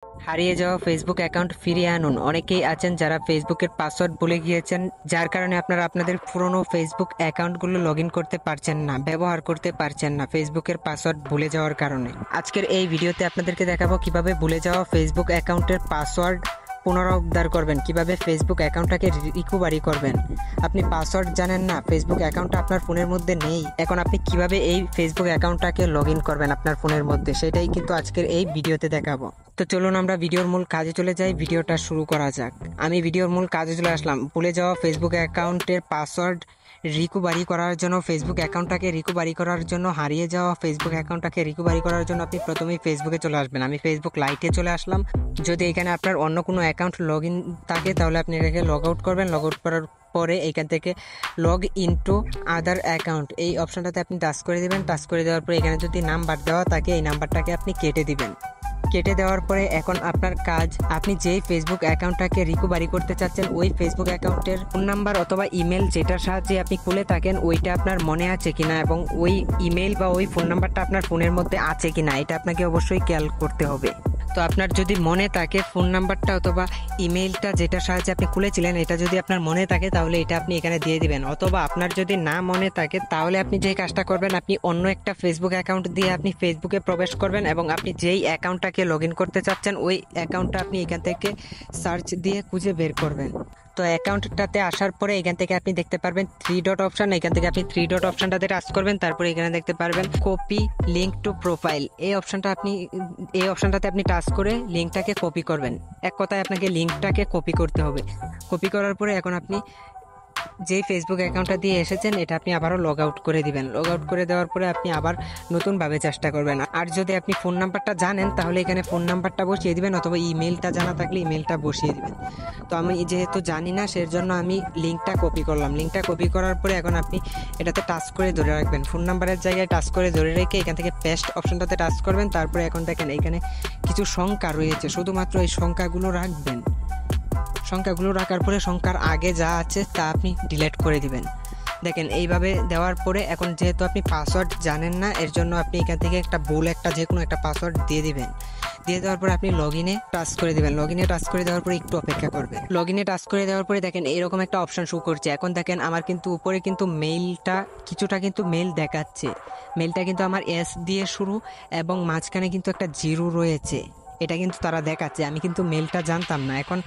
হারিয়ে যাওয়া Facebook account ফিরিয়ে আনুন। অনেকেই আছেন যারা ফেসবুকের পাসওয়ার্ড ভুলে গিয়েছেন, যার কারণে আপনারা আপনাদের পুরনো ফেসবুক অ্যাকাউন্টগুলো লগ ইন করতে পারছেন না, ব্যবহার করতে পারছেন না ফেসবুকের পাসওয়ার্ড ভুলে যাওয়ার কারণে। আজকের এই ভিডিওতে আপনাদেরকে দেখাবো কিভাবে ভুলে যাওয়া ফেসবুক অ্যাকাউন্টের পাসওয়ার্ড পুনরুদ্ধার করবেন, কিভাবে ফেসবুক অ্যাকাউন্টটাকে রিকভারি করবেন। আপনি পাসওয়ার্ড জানেন না, ফেসবুক অ্যাকাউন্টটা আপনার ফোনের মধ্যে নেই, এখন আপনি কিভাবে এই ফেসবুক অ্যাকাউন্টটাকে লগ ইন করবেন আপনার ফোনের মধ্যে, সেটাই কিন্তু আজকের এই ভিডিওতে দেখাবো। তো চলুন আমরা ভিডিওর মূল কাজে চলে যাই, ভিডিওটা শুরু করা যাক। আমি ভিডিওর মূল কাজে চলে আসলাম। ভুলে যাওয়া ফেসবুক অ্যাকাউন্টের পাসওয়ার্ড রিকভারি করার জন্য, ফেসবুক অ্যাকাউন্টটাকে রিকভারি করার জন্য, হারিয়ে যাওয়া ফেসবুক অ্যাকাউন্টটাকে রিকভারি করার জন্য আপনি প্রথমেই ফেসবুকে চলে আসবেন। আমি ফেসবুক লাইটে চলে আসলাম। যদি এখানে আপনার অন্য কোনো অ্যাকাউন্ট লগ ইন থাকে তাহলে আপনি এটাকে লগ আউট করবেন। লগ আউট করার পরে এখান থেকে লগ ইনটু আদার অ্যাকাউন্ট এই অপশনটাতে আপনি টাচ করে দেবেন। টাচ করে দেওয়ার পরে এখানে যদি নাম্বার দেওয়া থাকে এই নাম্বারটাকে আপনি কেটে দিবেন। কেটে দেওয়ার পরে এখন আপনার কাজ, আপনি যেই ফেসবুক অ্যাকাউন্টটাকে রিকভারি করতে চাচ্ছেন ওই ফেসবুক অ্যাকাউন্টের ফোন নাম্বার অথবা ইমেল যেটার সাহায্যে আপনি খুলে থাকেন ওইটা আপনার মনে আছে কিনা এবং ওই ইমেল বা ওই ফোন নাম্বারটা আপনার ফোনের মধ্যে আছে কিনা এটা আপনাকে অবশ্যই খেয়াল করতে হবে। তো আপনার যদি মনে থাকে ফোন নাম্বারটা অথবা ইমেলটা যেটার সাহায্যে আপনি খুলেছিলেন এটা যদি আপনার মনে থাকে তাহলে এটা আপনি এখানে দিয়ে দিবেন। অথবা আপনার যদি না মনে থাকে তাহলে আপনি যে কাজটা করবেন, আপনি অন্য একটা ফেসবুক অ্যাকাউন্ট দিয়ে আপনি ফেসবুকে প্রবেশ করবেন এবং আপনি যেই অ্যাকাউন্টটাকে লগ ইন করতে চাচ্ছেন ওই অ্যাকাউন্টটা আপনি এখান থেকে সার্চ দিয়ে খুঁজে বের করবেন। তো অ্যাকাউন্টটাতে আসার পরে এখান থেকে আপনি দেখতে পারবেন থ্রি ডট অপশন, এখান থেকে আপনি থ্রি ডট অপশনটাতে টাচ করবেন। তারপরে এখানে দেখতে পারবেন কপি লিঙ্ক টু প্রোফাইল, এই অপশনটাতে আপনি টাচ করে লিঙ্কটাকে কপি করবেন। এক কথায় আপনাকে লিঙ্কটাকে কপি করতে হবে। কপি করার পরে এখন আপনি যেই ফেসবুক অ্যাকাউন্টটা দিয়ে এসেছেন এটা আপনি আবারও লগ আউট করে দিবেন। লগ আউট করে দেওয়ার পরে আপনি আবার নতুনভাবে চেষ্টা করবেন। আর যদি আপনি ফোন নাম্বারটা জানেন তাহলে এখানে ফোন নাম্বারটা বসিয়ে দিবেন অথবা ইমেলটা জানা থাকলে ইমেলটা বসিয়ে দিবেন। তো আমি যেহেতু জানি না সেজন্য আমি লিঙ্কটা কপি করলাম। লিঙ্কটা কপি করার পরে এখন আপনি এটাতে টাচ করে ধরে রাখবেন। ফোন নাম্বারের জায়গায় টাচ করে ধরে রেখে এখান থেকে পেস্ট অপশনটাতে টাচ করবেন। তারপরে এখন দেখেন এখানে কিছু সংখ্যা রয়েছে, শুধুমাত্র এই সংখ্যাগুলো রাখবেন। সংখ্যাগুলো রাখার পরে সংখ্যার আগে যা আছে তা আপনি ডিলিট করে দিবেন। দেখেন এইভাবে দেওয়ার পরে এখন যেহেতু আপনি পাসওয়ার্ড জানেন না এর জন্য আপনি এখান থেকে যে কোনো একটা পাসওয়ার্ড দিয়ে দিবেন। দিয়ে দেওয়ার পরে আপনি লগ ইনে টাচ করে দেবেন। লগ ইনে টাচ করে দেওয়ার পরে একটু অপেক্ষা করবেন। লগ ইনে টাচ করে দেওয়ার পরে দেখেন এরকম একটা অপশন শো করছে। এখন দেখেন আমার কিন্তু উপরে কিন্তু মেইলটা কিছুটা কিন্তু মেল দেখাচ্ছে। মেলটা কিন্তু আমার এস দিয়ে শুরু এবং মাঝখানে কিন্তু একটা জিরো রয়েছে, এটা কিন্তু তারা দেখাচ্ছে। আমি কিন্তু মেলটা জানতাম না। এখন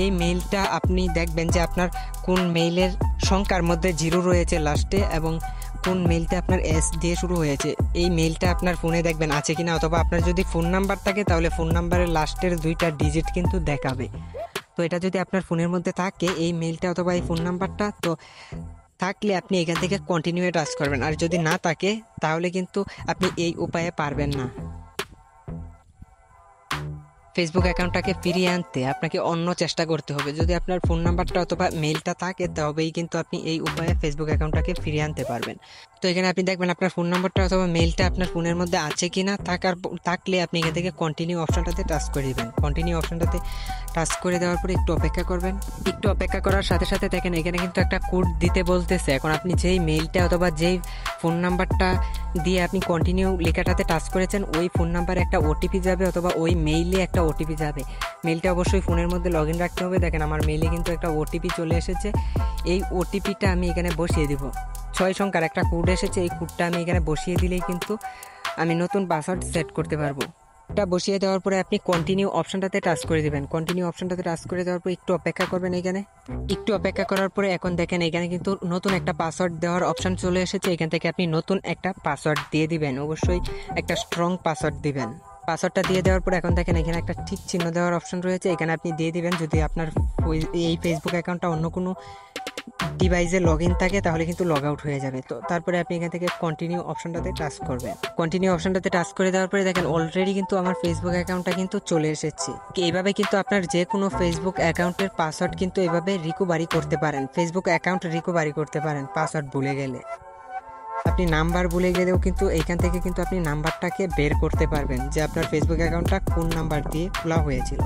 এই মেলটা আপনি দেখবেন যে আপনার কোন মেইলের সংখ্যার মধ্যে জিরো রয়েছে লাস্টে এবং কোন মেলটা আপনার এস দিয়ে শুরু হয়েছে এই মেলটা আপনার ফোনে দেখবেন আছে কিনা, অথবা আপনার যদি ফোন নাম্বার থাকে তাহলে ফোন নাম্বারের লাস্টের 2টা ডিজিট কিন্তু দেখাবে। তো এটা যদি আপনার ফোনের মধ্যে থাকে এই মেলটা অথবা এই ফোন নাম্বারটা, তো থাকলে আপনি এখান থেকে কন্টিনিউ টাচ করবেন। আর যদি না থাকে তাহলে কিন্তু আপনি এই উপায়ে পারবেন না। ফেসবুক অ্যাকাউন্টটাকে ফিরিয়ে আনতে আপনাকে অন্য চেষ্টা করতে হবে। যদি আপনার ফোন নাম্বারটা অথবা মেইলটা থাকে তবেই কিন্তু আপনি এই উপায়ে ফেসবুক অ্যাকাউন্টটাকে ফিরিয়ে আনতে পারবেন। তো এখানে আপনি দেখবেন আপনার ফোন নাম্বারটা অথবা মেইলটা আপনার ফোনের মধ্যে আছে কি না, থাকলে আপনি এখান থেকে কন্টিনিউ অপশনটাতে টাচ করে দেবেন। কন্টিনিউ অপশনটাতে টাচ করে দেওয়ার পরে একটু অপেক্ষা করবেন। একটু অপেক্ষা করার সাথে সাথে দেখেন এখানে কিন্তু একটা কোড দিতে বলতেছে। এখন আপনি যেই মেইলটা অথবা যেই ফোন নাম্বারটা দিয়ে আপনি কন্টিনিউ লেখাটাতে টাচ করেছেন ওই ফোন নাম্বারে একটা ওটিপি যাবে অথবা ওই মেইলে একটা ওটিপি যাবে। মেইলটা অবশ্যই ফোনের মধ্যে লগ ইন রাখতে হবে। দেখেন আমার মেইলে কিন্তু একটা ওটিপি চলে এসেছে। এই ওটিপিটা আমি এখানে বসিয়ে দিব। 6 সংখ্যার একটা কোড এসেছে, এই কোডটা আমি এখানে বসিয়ে দিলেই কিন্তু আমি নতুন পাসওয়ার্ড সেট করতে পারবো। এটা বসিয়ে দেওয়ার পরে আপনি কন্টিনিউ অপশনটাতে টাচ করে দিবেন। কন্টিনিউ অপশনটাতে টাচ করে দেওয়ার পরে একটু অপেক্ষা করবেন। এখানে একটু অপেক্ষা করার পরে এখন দেখেন এখানে কিন্তু নতুন একটা পাসওয়ার্ড দেওয়ার অপশন চলে এসেছে। এখান থেকে আপনি নতুন একটা পাসওয়ার্ড দিয়ে দিবেন, অবশ্যই একটা স্ট্রং পাসওয়ার্ড দিবেন। পাসওয়ার্ডটা দিয়ে দেওয়ার পরে এখন দেখেন এখানে একটা ঠিক চিহ্ন দেওয়ার অপশন রয়েছে, এখানে আপনি দিয়ে দিবেন। যদি আপনার এই ফেসবুক অ্যাকাউন্টটা অন্য কোনো ডিভাইসে লগ ইন থাকে তাহলে কিন্তু লগ আউট হয়ে যাবে। তো তারপরে আপনি এখান থেকে কন্টিনিউ অপশনটাতে টাচ করবেন। কন্টিনিউ অপশনটাতে টাচ করে দেওয়ার পরে দেখেন অলরেডি কিন্তু আমার ফেসবুক অ্যাকাউন্টটা কিন্তু চলে এসেছে। এইভাবে কিন্তু আপনার যে কোনো ফেসবুক অ্যাকাউন্টের পাসওয়ার্ড কিন্তু এভাবে রিকভারি করতে পারেন। ফেসবুক অ্যাকাউন্ট রিকভারি করতে পারেন পাসওয়ার্ড ভুলে গেলে। আপনি নাম্বার ভুলে গেলেও কিন্তু এইখান থেকে কিন্তু আপনি নাম্বারটাকে বের করতে পারবেন যে আপনার ফেসবুক অ্যাকাউন্টটা কোন নাম্বার দিয়ে খোলা হয়েছিল।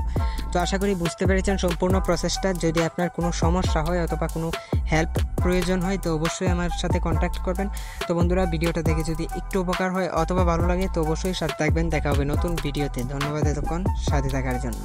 তো আশা করি বুঝতে পেরেছেন সম্পূর্ণ প্রসেসটা। যদি আপনার কোনো সমস্যা হয় অথবা কোনো হেল্প প্রয়োজন হয় তো অবশ্যই আমার সাথে কন্ট্যাক্ট করবেন। তো বন্ধুরা, ভিডিওটা দেখে যদি একটু উপকার হয় অথবা ভালো লাগে তো অবশ্যই সাথে থাকবেন। দেখা হবে নতুন ভিডিওতে। ধন্যবাদ এতক্ষণ সাথে থাকার জন্য।